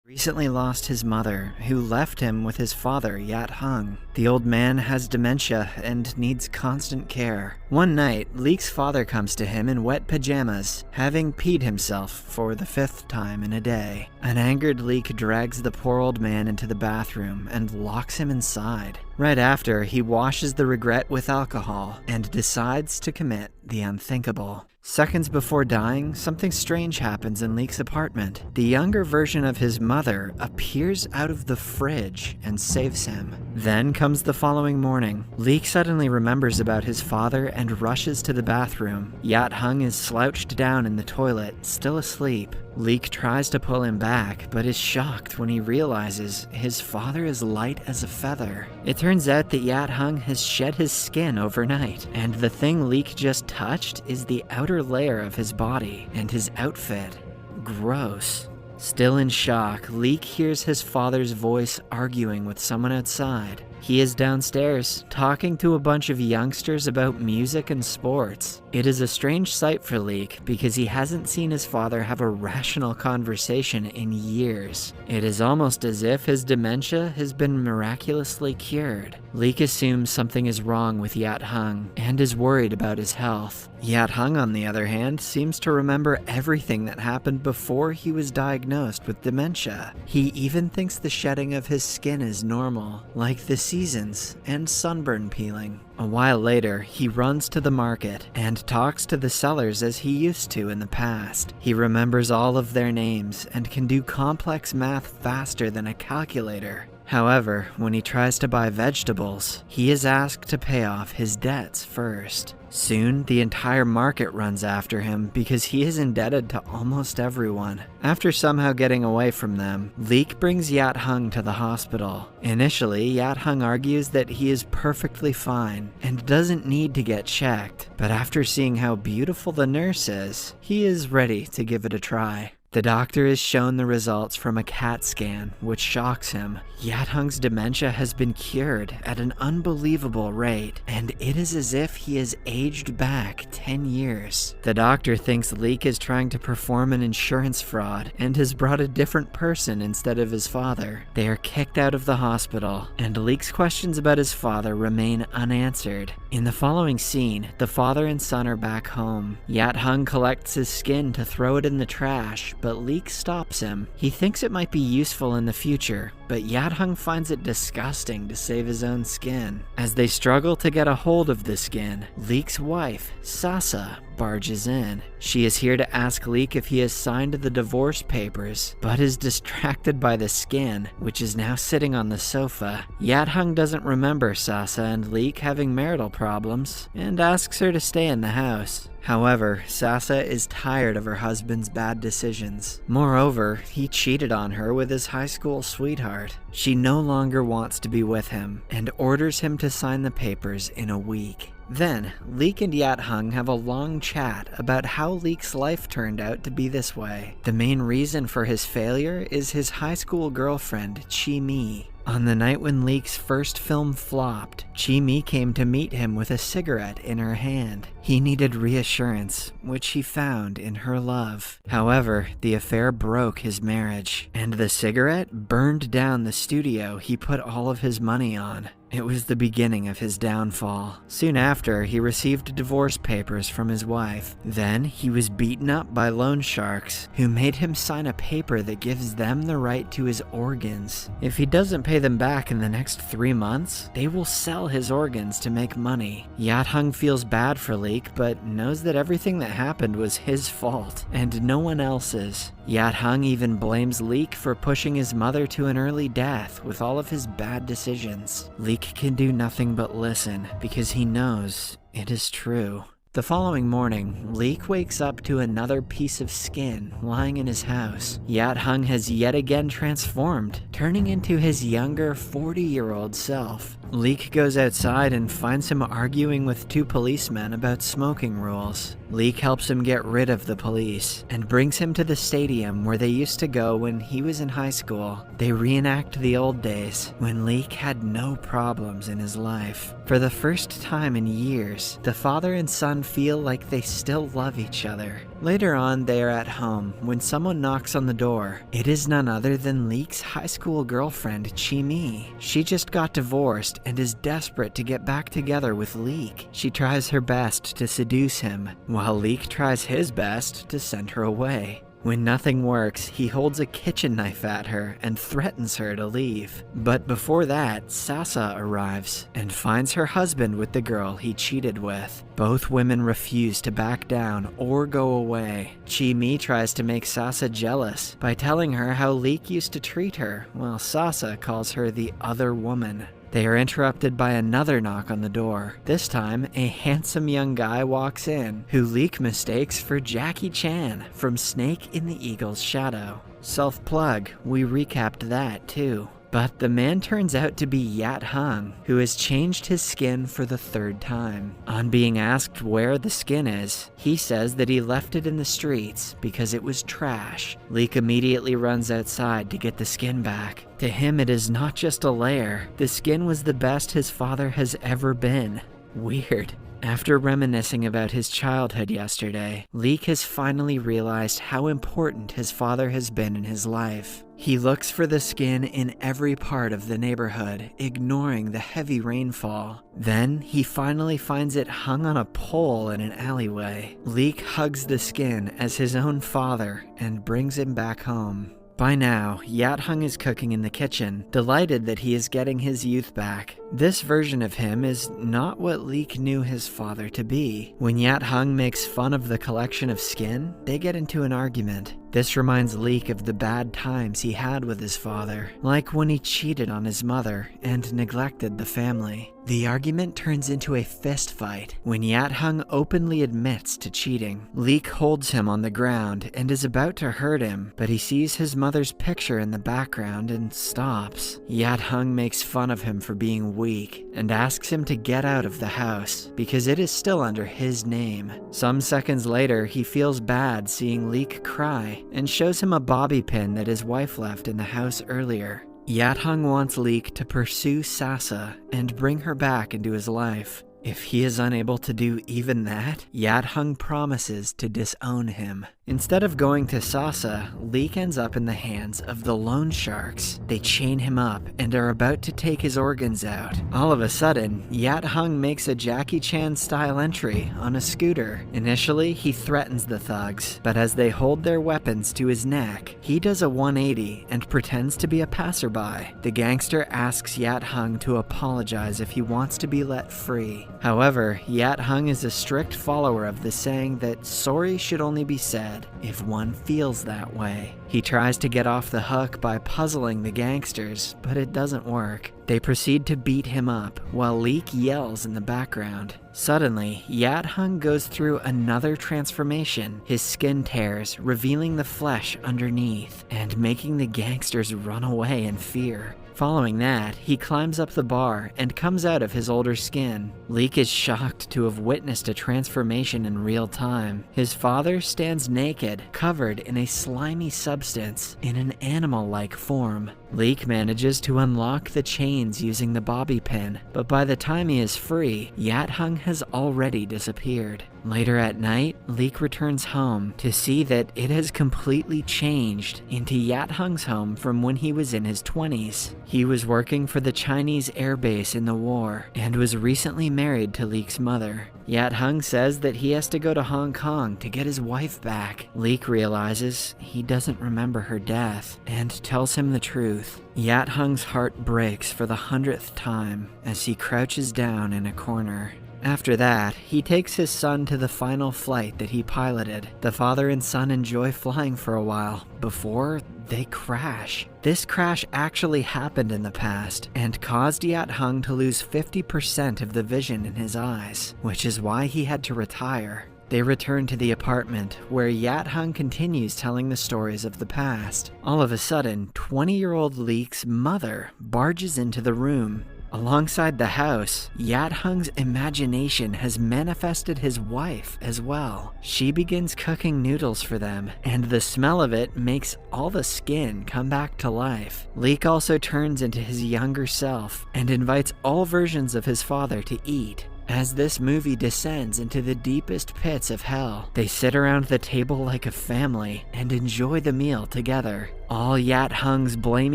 Recently lost his mother, who left him with his father, Yat Hung. The old man has dementia and needs constant care. One night, Leek's father comes to him in wet pajamas, having peed himself for the 5th time in a day. An angered Leek drags the poor old man into the bathroom and locks him inside. Right after, he washes the regret with alcohol and decides to commit the unthinkable. Seconds before dying, something strange happens in Leek's apartment. The younger version of his mother appears out of the fridge and saves him. Then comes the following morning. Leek suddenly remembers about his father and rushes to the bathroom. Yat Hung is slouched down in the toilet, still asleep. Leek tries to pull him back, but is shocked when he realizes his father is light as a feather. It turns out that Yat Hung has shed his skin overnight, and the thing Leek just touched is the outer layer of his body and his outfit. Gross. Still in shock, Leek hears his father's voice arguing with someone outside. He is downstairs, talking to a bunch of youngsters about music and sports. It is a strange sight for Leek because he hasn't seen his father have a rational conversation in years. It is almost as if his dementia has been miraculously cured. Leek assumes something is wrong with Yat Hung and is worried about his health. Yat Hung, on the other hand, seems to remember everything that happened before he was diagnosed with dementia. He even thinks the shedding of his skin is normal, like the seasons and sunburn peeling. A while later, he runs to the market and talks to the sellers as he used to in the past. He remembers all of their names and can do complex math faster than a calculator. However, when he tries to buy vegetables, he is asked to pay off his debts first. Soon, the entire market runs after him because he is indebted to almost everyone. After somehow getting away from them, Leek brings Yat Hung to the hospital. Initially, Yat Hung argues that he is perfectly fine and doesn't need to get checked, but after seeing how beautiful the nurse is, he is ready to give it a try. The doctor is shown the results from a CAT scan, which shocks him. Yat Hung's dementia has been cured at an unbelievable rate, and it is as if he has aged back 10 years. The doctor thinks Leek is trying to perform an insurance fraud and has brought a different person instead of his father. They are kicked out of the hospital, and Leek's questions about his father remain unanswered. In the following scene, the father and son are back home. Yat Hung collects his skin to throw it in the trash, but Leek stops him. He thinks it might be useful in the future, but Yat Hung finds it disgusting to save his own skin. As they struggle to get a hold of the skin, Leek's wife, Sasa, barges in. She is here to ask Leek if he has signed the divorce papers, but is distracted by the skin, which is now sitting on the sofa. Yat Hung doesn't remember Sasa and Leek having marital problems, and asks her to stay in the house. However, Sasa is tired of her husband's bad decisions. Moreover, he cheated on her with his high school sweetheart. She no longer wants to be with him, and orders him to sign the papers in a week. Then, Leek and Yat Hung have a long chat about how Leek's life turned out to be this way. The main reason for his failure is his high school girlfriend, Chi Mi. On the night when Leek's first film flopped, Chi Mi came to meet him with a cigarette in her hand. He needed reassurance, which he found in her love. However, the affair broke his marriage, and the cigarette burned down the studio he put all of his money on. It was the beginning of his downfall. Soon after, he received divorce papers from his wife. Then, he was beaten up by loan sharks, who made him sign a paper that gives them the right to his organs. If he doesn't pay them back in the next 3 months, they will sell his organs to make money. Yat Hung feels bad for Leek, but knows that everything that happened was his fault, and no one else's. Yat Hung even blames Leek for pushing his mother to an early death with all of his bad decisions. Leek can do nothing but listen because he knows it is true. The following morning, Leek wakes up to another piece of skin lying in his house. Yat Hung has yet again transformed, turning into his younger 40-year-old self. Leek goes outside and finds him arguing with 2 policemen about smoking rules. Leek helps him get rid of the police and brings him to the stadium where they used to go when he was in high school. They reenact the old days when Leek had no problems in his life. For the first time in years, the father and son feel like they still love each other. Later on, they are at home when someone knocks on the door. It is none other than Leek's high school girlfriend, Chi-Mi. She just got divorced and is desperate to get back together with Leek. She tries her best to seduce him, while Leek tries his best to send her away. When nothing works, he holds a kitchen knife at her and threatens her to leave. But before that, Sasa arrives and finds her husband with the girl he cheated with. Both women refuse to back down or go away. Chi-Mi tries to make Sasa jealous by telling her how Leek used to treat her, while Sasa calls her the other woman. They are interrupted by another knock on the door. This time, a handsome young guy walks in, who Leek mistakes for Jackie Chan from Snake in the Eagle's Shadow. Self-plug, we recapped that too. But the man turns out to be Yat Hung, who has changed his skin for the third time. On being asked where the skin is, he says that he left it in the streets because it was trash. Leek immediately runs outside to get the skin back. To him, it is not just a layer. The skin was the best his father has ever been. Weird. After reminiscing about his childhood yesterday, Leek has finally realized how important his father has been in his life. He looks for the skin in every part of the neighborhood, ignoring the heavy rainfall. Then, he finally finds it hung on a pole in an alleyway. Leek hugs the skin as his own father and brings him back home. By now, Yat Hung is cooking in the kitchen, delighted that he is getting his youth back. This version of him is not what Leek knew his father to be. When Yat Hung makes fun of the collection of skin, they get into an argument. This reminds Leek of the bad times he had with his father, like when he cheated on his mother and neglected the family. The argument turns into a fist fight when Yat Hung openly admits to cheating. Leek holds him on the ground and is about to hurt him, but he sees his mother's picture in the background and stops. Yat Hung makes fun of him for being weak and asks him to get out of the house because it is still under his name. Some seconds later, he feels bad seeing Leek cry and shows him a bobby pin that his wife left in the house earlier. Yat Hung wants Leek to pursue Sasa and bring her back into his life. If he is unable to do even that, Yat Hung promises to disown him. Instead of going to Sasa, Leek ends up in the hands of the loan sharks. They chain him up and are about to take his organs out. All of a sudden, Yat Hung makes a Jackie Chan-style entry on a scooter. Initially, he threatens the thugs, but as they hold their weapons to his neck, he does a 180 and pretends to be a passerby. The gangster asks Yat Hung to apologize if he wants to be let free. However, Yat Hung is a strict follower of the saying that sorry should only be said if one feels that way. He tries to get off the hook by puzzling the gangsters, but it doesn't work. They proceed to beat him up, while Leek yells in the background. Suddenly, Yat Hung goes through another transformation. His skin tears, revealing the flesh underneath, and making the gangsters run away in fear. Following that, he climbs up the bar and comes out of his older skin. Leek is shocked to have witnessed a transformation in real time. His father stands naked, covered in a slimy substance, in an animal-like form. Leek manages to unlock the chains using the bobby pin, but by the time he is free, Yat Hung has already disappeared. Later at night, Leek returns home to see that it has completely changed into Yat Hung's home from when he was in his 20s. He was working for the Chinese air base in the war and was recently married to Leek's mother. Yat Hung says that he has to go to Hong Kong to get his wife back. Leek realizes he doesn't remember her death and tells him the truth. Yat Hung's heart breaks for the 100th time as he crouches down in a corner. After that, he takes his son to the final flight that he piloted. The father and son enjoy flying for a while before they crash. This crash actually happened in the past and caused Yat Hung to lose 50% of the vision in his eyes, which is why he had to retire. They return to the apartment, where Yat Hung continues telling the stories of the past. All of a sudden, 20-year-old Leek's mother barges into the room. Alongside the house, Yat Hung's imagination has manifested his wife as well. She begins cooking noodles for them, and the smell of it makes all the skin come back to life. Leek also turns into his younger self and invites all versions of his father to eat. As this movie descends into the deepest pits of hell, they sit around the table like a family and enjoy the meal together. All Yat Hungs blame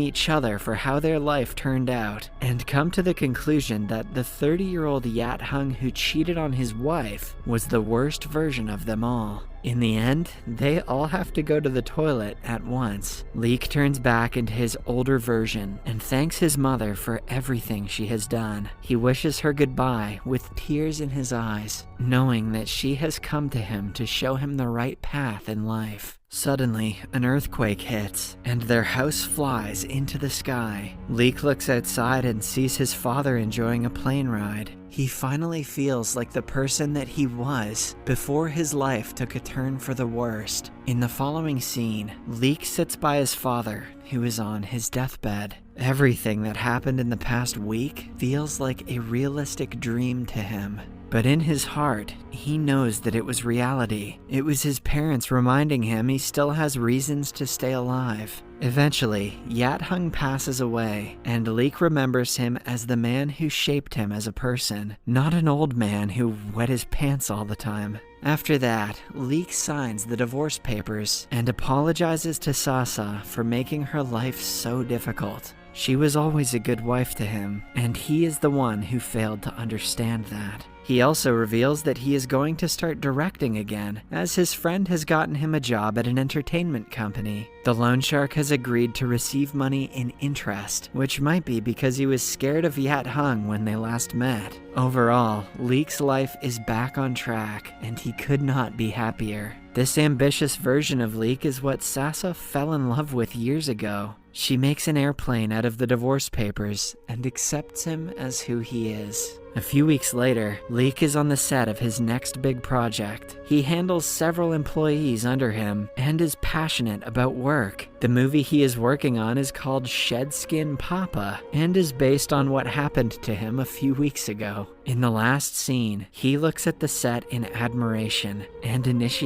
each other for how their life turned out, and come to the conclusion that the 30-year-old Yat Hung who cheated on his wife was the worst version of them all. In the end, they all have to go to the toilet at once. Leek turns back into his older version and thanks his mother for everything she has done. He wishes her goodbye with tears in his eyes, knowing that she has come to him to show him the right path in life. Suddenly, an earthquake hits, and their house flies into the sky. Leek looks outside and sees his father enjoying a plane ride. He finally feels like the person that he was before his life took a turn for the worst. In the following scene, Leek sits by his father, who is on his deathbed. Everything that happened in the past week feels like a realistic dream to him. But in his heart, he knows that it was reality. It was his parents reminding him he still has reasons to stay alive. Eventually, Yat Hung passes away, and Leek remembers him as the man who shaped him as a person, not an old man who wet his pants all the time. After that, Leek signs the divorce papers and apologizes to Sasa for making her life so difficult. She was always a good wife to him, and he is the one who failed to understand that. He also reveals that he is going to start directing again, as his friend has gotten him a job at an entertainment company. The loan shark has agreed to receive money in interest, which might be because he was scared of Yat Hung when they last met. Overall, Leek's life is back on track, and he could not be happier. This ambitious version of Leek is what Sasa fell in love with years ago. She makes an airplane out of the divorce papers and accepts him as who he is. A few weeks later, Leek is on the set of his next big project. He handles several employees under him and is passionate about work. The movie he is working on is called Shedskin Papa and is based on what happened to him a few weeks ago. In the last scene, he looks at the set in admiration and initiates